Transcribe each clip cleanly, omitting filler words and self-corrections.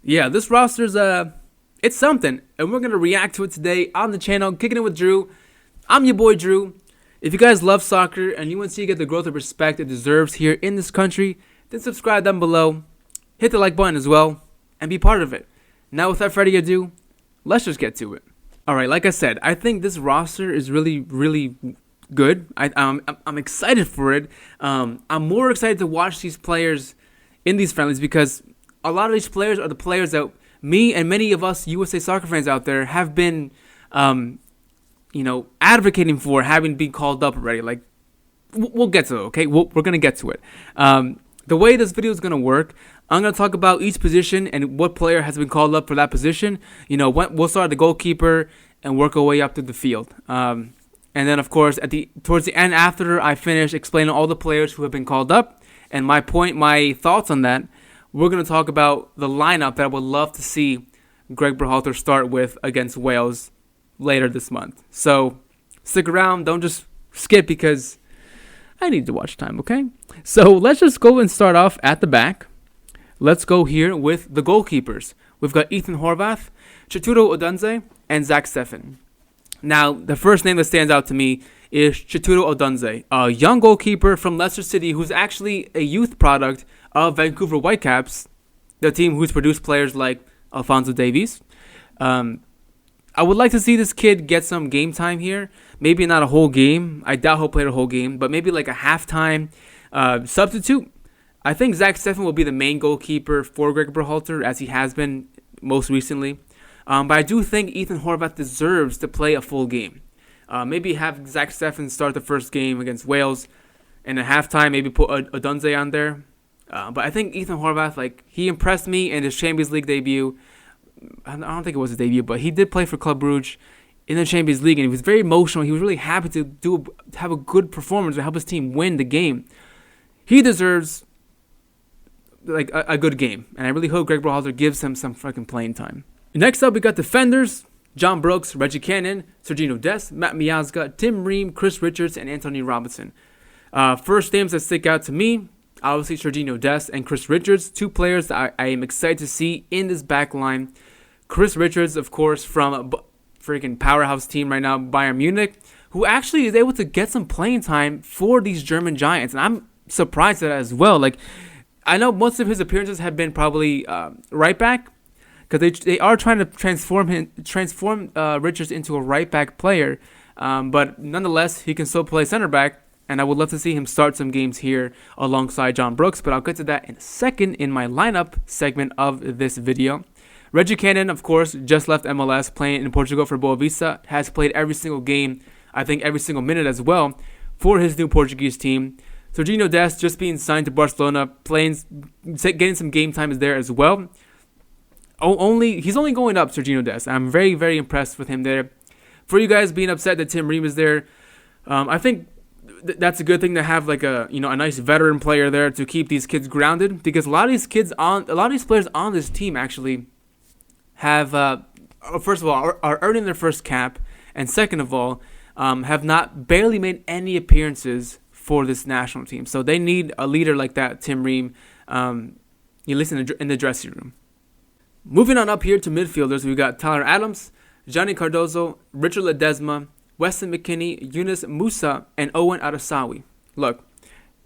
Yeah, this roster's it's something, and we're gonna react to it today on the channel. Kicking it with Drew. I'm your boy Drew. If you guys love soccer and you want to see it get the growth and respect it deserves here in this country, then subscribe down below, hit the like button as well, and be part of it. Now, without further ado, let's just get to it. All right, like I said, I think this roster is really good. I'm excited for it. I'm more excited to watch these players in these friendlies because a lot of these players are the players that me and many of us USA soccer fans out there have been, advocating for having been called up already. Like, we'll get to it, okay? We're going to get to it. The way this video is going to work, I'm going to talk about each position and what player has been called up for that position. We'll start at the goalkeeper and work our way up to the field. And then, of course, towards the end, after I finish explaining all the players who have been called up and my thoughts on that, we're going to talk about the lineup that I would love to see Gregg Berhalter start with against Wales later this month. So stick around. Don't just skip because I need to watch time, okay? So let's just go and start off at the back. Let's go here with the goalkeepers. We've got Ethan Horvath, Chituro Odunze, and Zach Steffen. Now, the first name that stands out to me is Chituro Odunze, a young goalkeeper from Leicester City who's actually a youth product of Vancouver Whitecaps, the team who's produced players like Alphonso Davies. I would like to see this kid get some game time here. Maybe not a whole game. I doubt he'll play the whole game, but maybe like a halftime substitute. I think Zach Steffen will be the main goalkeeper for Gregg Berhalter, as he has been most recently. But I do think Ethan Horvath deserves to play a full game. Maybe have Zach Steffen start the first game against Wales, and at halftime maybe put Odunze on there. But I think Ethan Horvath, he impressed me in his Champions League debut. I don't think it was his debut, but he did play for Club Brugge in the Champions League, and he was very emotional. He was really happy to have a good performance and help his team win the game. He deserves a good game, and I really hope Gregg Berhalter gives him some fucking playing time. Next up, we got defenders: John Brooks, Reggie Cannon, Serginho Dest, Matt Miazga, Tim Ream, Chris Richards, and Anthony Robinson. First names that stick out to me, obviously Serginho Dest and Chris Richards, two players that I am excited to see in this back line. Chris Richards, of course, from a freaking powerhouse team right now, Bayern Munich, who actually is able to get some playing time for these German Giants, and I'm surprised at that as well. I know most of his appearances have been probably right back, because they are trying to transform Richards into a right back player, but nonetheless, he can still play center back. And I would love to see him start some games here alongside John Brooks, but I'll get to that in a second in my lineup segment of this video. Reggie Cannon, of course, just left MLS, playing in Portugal for Boa Vista, has played every single game, I think every single minute as well, for his new Portuguese team. Serginho Dest just being signed to Barcelona, getting some game time is there as well. He's only going up, Serginho Dest. I'm very, very impressed with him there. For you guys being upset that Tim Ream is there, I think that's a good thing to have a nice veteran player there to keep these kids grounded, because a lot of these players on this team actually have first of all are earning their first cap, and second of all have barely made any appearances for this national team. So they need a leader like that, Tim Ream. You listen in the dressing room. Moving on up here to midfielders, we got Tyler Adams, Johnny Cardozo, Richard Ledesma, Weston McKennie, Yunus Musa, and Owen Arasawi. Look,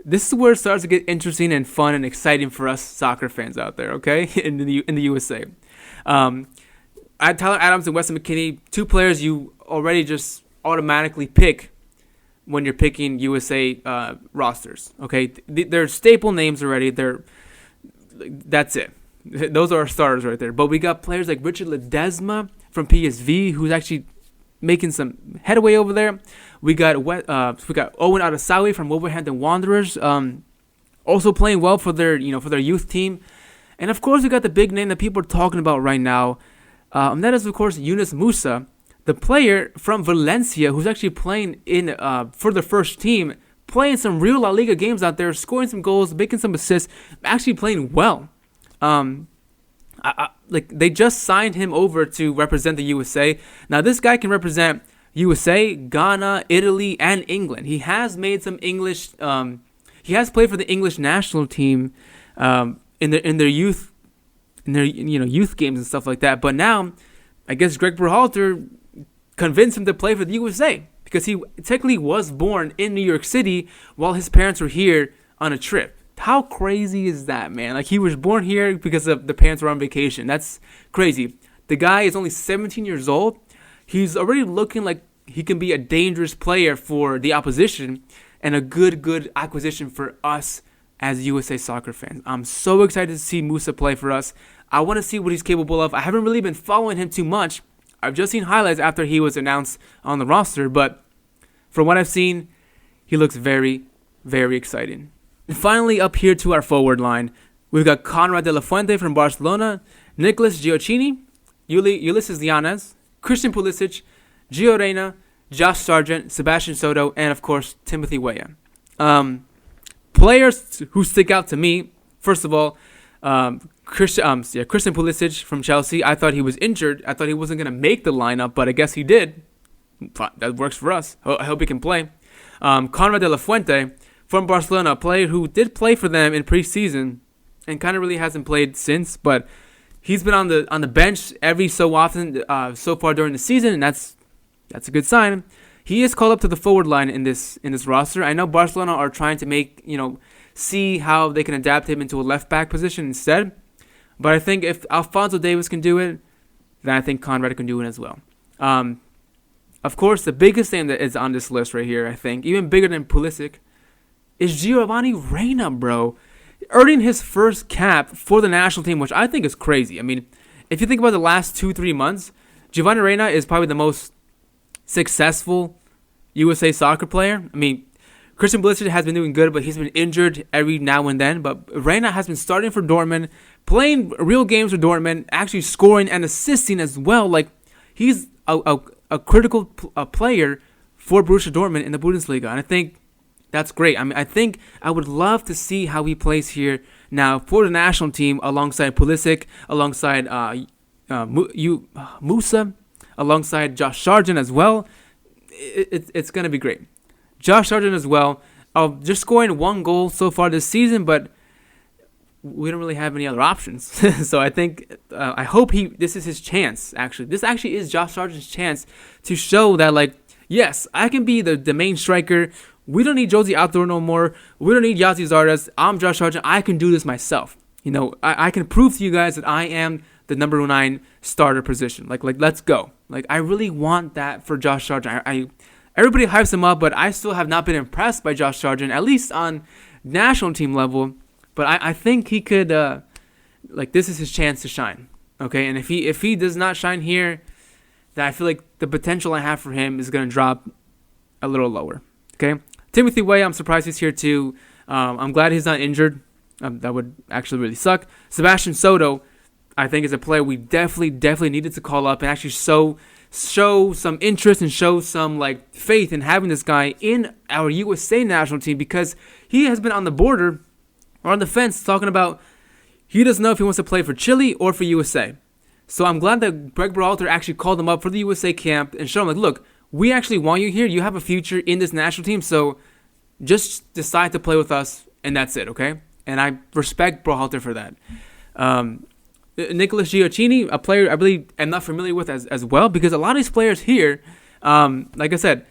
this is where it starts to get interesting and fun and exciting for us soccer fans out there, okay, in the USA. Tyler Adams and Weston McKennie, two players you already just automatically pick when you're picking USA rosters, okay? They're staple names already. That's it. Those are our starters right there. But we got players like Richard Ledesma from PSV, who's actually making some headway over there. We got Owen Arasawi from Wolverhampton Wanderers, also playing well for their youth team. And of course, we got the big name that people are talking about right now, and that is of course Yunus Musa, the player from Valencia, who's actually playing for the first team, playing some real La Liga games out there, scoring some goals, making some assists, actually playing well. They just signed him over to represent the USA. Now this guy can represent USA, Ghana, Italy, and England. He has made some English. He has played for the English national team in their youth in their youth games and stuff like that. But now, I guess Gregg Berhalter convinced him to play for the USA because he technically was born in New York City while his parents were here on a trip. How crazy is that, man? Like, he was born here because of the parents were on vacation. That's crazy. The guy is only 17 years old. He's already looking like he can be a dangerous player for the opposition and a good acquisition for us as USA soccer fans. I'm so excited to see Musa play for us. I want to see what he's capable of. I haven't really been following him too much. I've just seen highlights after he was announced on the roster, but from what I've seen, he looks very, very exciting. And finally, up here to our forward line, we've got Konrad de la Fuente from Barcelona, Nicolas Gioacchini, Ulises Llanes, Christian Pulisic, Gio Reyna, Josh Sargent, Sebastian Soto, and of course, Timothy Weah. Players who stick out to me, first of all, Christian Pulisic from Chelsea. I thought he was injured. I thought he wasn't going to make the lineup, but I guess he did. That works for us. I hope he can play. Konrad de la Fuente from Barcelona, a player who did play for them in preseason and kind of really hasn't played since, but he's been on the bench every so often so far during the season, and that's a good sign. He is called up to the forward line in this roster. I know Barcelona are trying to see how they can adapt him into a left back position instead, but I think if Alphonso Davies can do it, then I think Konrad can do it as well. Of course, the biggest name that is on this list right here, I think, even bigger than Pulisic, is Giovanni Reyna, bro. Earning his first cap for the national team, which I think is crazy. I mean, if you think about the last 2-3 months, Giovanni Reyna is probably the most successful USA soccer player. I mean, Christian Pulisic has been doing good, but he's been injured every now and then. But Reyna has been starting for Dortmund, playing real games for Dortmund, actually scoring and assisting as well. Like, he's a critical player for Borussia Dortmund in the Bundesliga, and I think that's great. I mean, I think I would love to see how he plays here now for the national team alongside Pulisic, alongside Musa, alongside Josh Sargent as well. It's going to be great. Josh Sargent as well, just scoring 1 goal so far this season, but we don't really have any other options. So I think, I hope this is his chance, actually. This actually is Josh Sargent's chance to show that, like, yes, I can be the main striker. We don't need Josie Altidore no more. We don't need Yazi Zardes. I'm Josh Sargent. I can do this myself. I can prove to you guys that I am the number 9 starter position. Like let's go. Like, I really want that for Josh Sargent. Everybody hypes him up, but I still have not been impressed by Josh Sargent, at least on national team level. But I think he could, this is his chance to shine. Okay, and if he does not shine here, then I feel like the potential I have for him is going to drop a little lower. Okay, Timothy Weah, I'm surprised he's here too. I'm glad he's not injured. That would actually really suck. Sebastian Soto, I think, is a player we definitely needed to call up and actually show some interest and show some faith in having this guy in our USA national team, because he has been on the border or on the fence talking about he doesn't know if he wants to play for Chile or for USA. So I'm glad that Gregg Berhalter actually called him up for the USA camp and showed him, look, we actually want you here. You have a future in this national team, so just decide to play with us, and that's it, okay? And I respect Berhalter for that. Nicolas Gioacchini, a player I really am not familiar with as well, because a lot of these players here, like I said,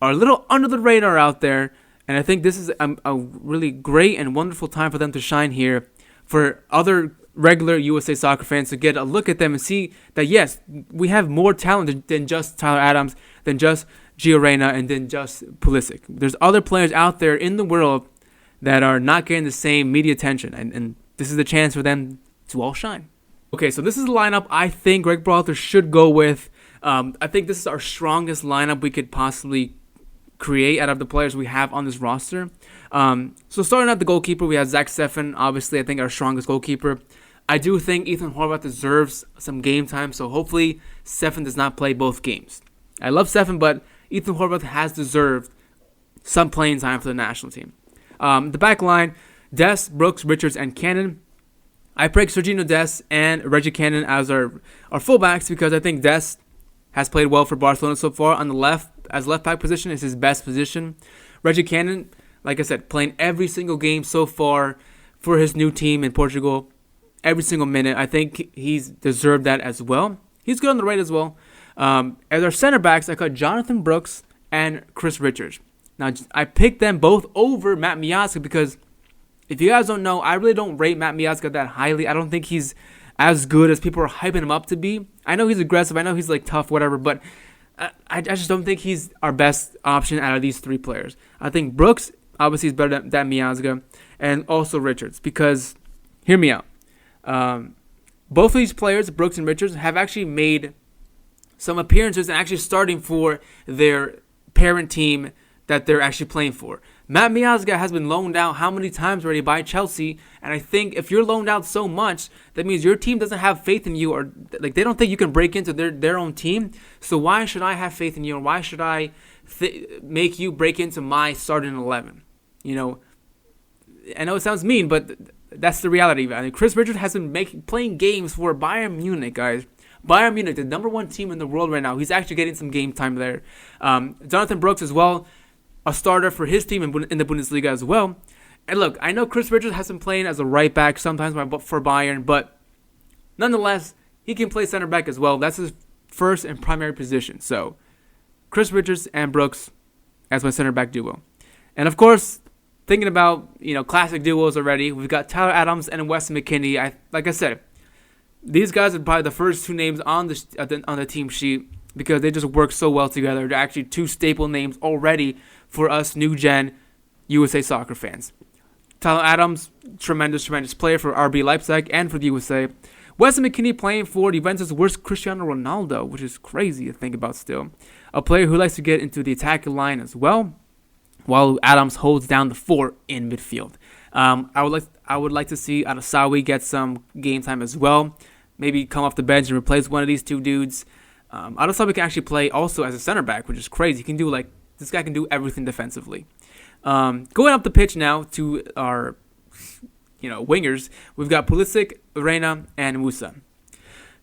are a little under the radar out there, and I think this is a really great and wonderful time for them to shine here, for other regular USA soccer fans to get a look at them and see that, yes, we have more talent than just Tyler Adams, than just Gio Reyna, and then just Pulisic. There's other players out there in the world that are not getting the same media attention, and this is the chance for them to all shine. Okay, so this is the lineup I think Gregg Berhalter should go with. I think this is our strongest lineup we could possibly create out of the players we have on this roster. So starting at the goalkeeper, we have Zach Steffen, obviously I think our strongest goalkeeper. I do think Ethan Horvath deserves some game time, so hopefully Steffen does not play both games. I love Steffen, but Ethan Horvath has deserved some playing time for the national team. The back line, Dest, Brooks, Richards, and Cannon. I picked Serginho Dest and Reggie Cannon as our fullbacks because I think Dest has played well for Barcelona so far. On the left, as left back position, is his best position. Reggie Cannon, like I said, playing every single game so far for his new team in Portugal. every single minute. I think he's deserved that as well. He's good on the right as well. As our center backs, I got Jonathan Brooks and Chris Richards. Now, I picked them both over Matt Miazga because if you guys don't know, I really don't rate Matt Miazga that highly. I don't think he's as good as people are hyping him up to be. I know he's aggressive. I know he's like tough, whatever, but I just don't think he's our best option out of these three players. I think Brooks obviously is better than Miazga, and also Richards, because hear me out. Both of these players, Brooks and Richards, have actually made some appearances and actually starting for their parent team that they're actually playing for. Matt Miazga has been loaned out how many times already by Chelsea, and I think if you're loaned out so much, that means your team doesn't have faith in you, or like they don't think you can break into their own team. So why should I have faith in you, or why should I make you break into my starting 11? You know, I know it sounds mean, but that's the reality. I mean, Chris Richards has been playing games for Bayern Munich, guys. Bayern Munich, the number one team in the world right now. He's actually getting some game time there. Jonathan Brooks as well, a starter for his team in the Bundesliga as well. And look, I know Chris Richards has been playing as a right back sometimes for Bayern, but nonetheless, he can play center back as well. That's his first and primary position. So, Chris Richards and Brooks as my center back duo. And of course, thinking about, classic duos already, we've got Tyler Adams and Weston McKennie. Like I said, these guys are probably the first two names on the team sheet because they just work so well together. They're actually two staple names already for us new gen USA soccer fans. Tyler Adams, tremendous player for RB Leipzig and for the USA. Weston McKennie playing for Juventus' worst Cristiano Ronaldo, which is crazy to think about still. A player who likes to get into the attacking line as well, while Adams holds down the fort in midfield. I would like to see Adasawi get some game time as well. Maybe come off the bench and replace one of these two dudes. Adasawi can actually play also as a center back, which is crazy. This guy can do everything defensively. Going up the pitch now to our wingers, we've got Pulisic, Reina, and Musa.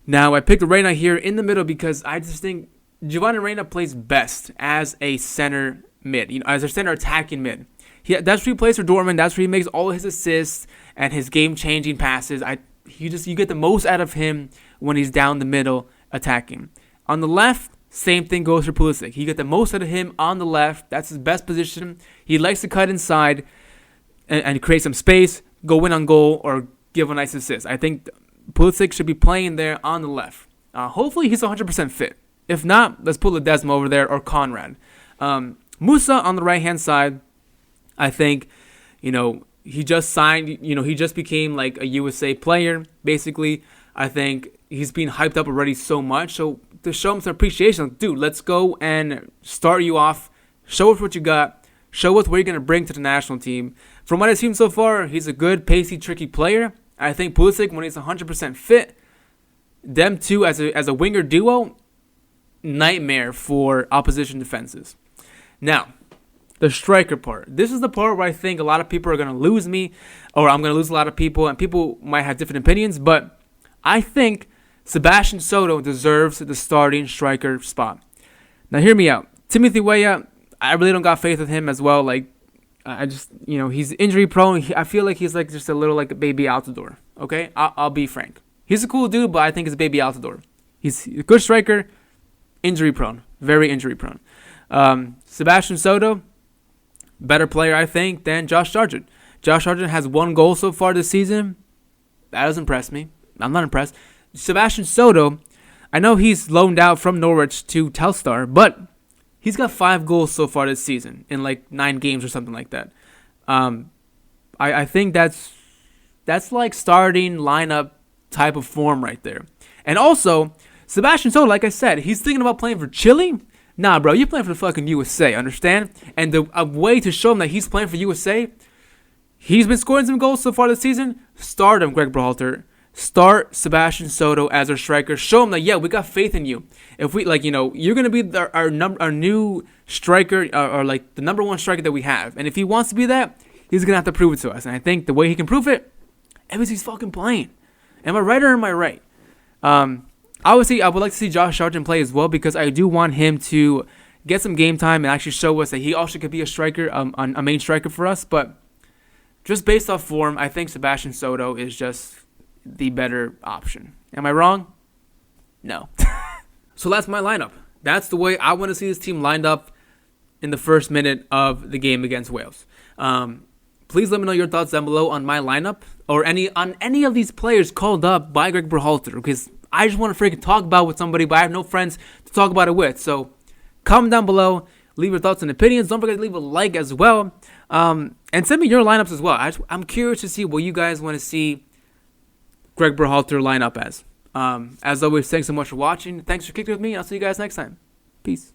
Now I picked Reina here in the middle because I just think Giovanni Reina plays best as a center mid, as a center attacking mid. That's where he plays for Dortmund. That's where he makes all his assists and his game-changing passes. You get the most out of him when he's down the middle attacking. On the left, same thing goes for Pulisic. You get the most out of him on the left. That's his best position. He likes to cut inside and create some space, go in on goal, or give a nice assist. I think Pulisic should be playing there on the left. Hopefully he's 100% fit. If not, let's put Ledesma over there or Conrad. Musa on the right-hand side, I think, he just signed, he just became like a USA player, basically. I think he's been hyped up already so much. So to show him some appreciation, dude, let's go and start you off. Show us what you got. Show us what you're going to bring to the national team. From what I've seen so far, he's a good, pacey, tricky player. I think Pulisic, when he's 100% fit, them two as a winger duo, nightmare for opposition defenses. Now, the striker part. This is the part where I think a lot of people are going to lose me, or I'm going to lose a lot of people, and people might have different opinions, but I think Sebastian Soto deserves the starting striker spot. Now, hear me out. Timothy Weah, I really don't got faith with him as well. I just, he's injury prone. I feel like he's just a little like a baby Altidore. Okay, I'll be frank. He's a cool dude, but I think he's a baby Altidore. He's a good striker, injury prone, very injury prone. Sebastian Soto, better player, I think, than Josh Sargent. Josh Sargent has 1 goal so far this season. That doesn't impress me. I'm not impressed. Sebastian Soto, I know he's loaned out from Norwich to Telstar, but he's got 5 goals so far this season in 9 games or something like that. I think that's like starting lineup type of form right there. And also, Sebastian Soto, like I said, he's thinking about playing for Chile. Nah, bro, you're playing for the fucking USA, understand? And a way to show him that he's playing for USA, he's been scoring some goals so far this season. Start him, Gregg Berhalter. Start Sebastian Soto as our striker. Show him that, yeah, we got faith in you. If we, you're going to be our new striker, or the number 1 striker that we have. And if he wants to be that, he's going to have to prove it to us. And I think the way he can prove it is he's fucking playing. Am I right or am I right? Obviously, I would like to see Josh Sargent play as well because I do want him to get some game time and actually show us that he also could be a striker, a main striker for us. But just based off form, I think Sebastian Soto is just the better option. Am I wrong? No. So that's my lineup. That's the way I want to see this team lined up in the first minute of the game against Wales. Please let me know your thoughts down below on my lineup or on any of these players called up by Gregg Berhalter, because I just want to freaking talk about it with somebody, but I have no friends to talk about it with. So comment down below, leave your thoughts and opinions. Don't forget to leave a like as well, and send me your lineups as well. I'm curious to see what you guys want to see Gregg Berhalter line up as. As always, thanks so much for watching. Thanks for kicking with me. I'll see you guys next time. Peace.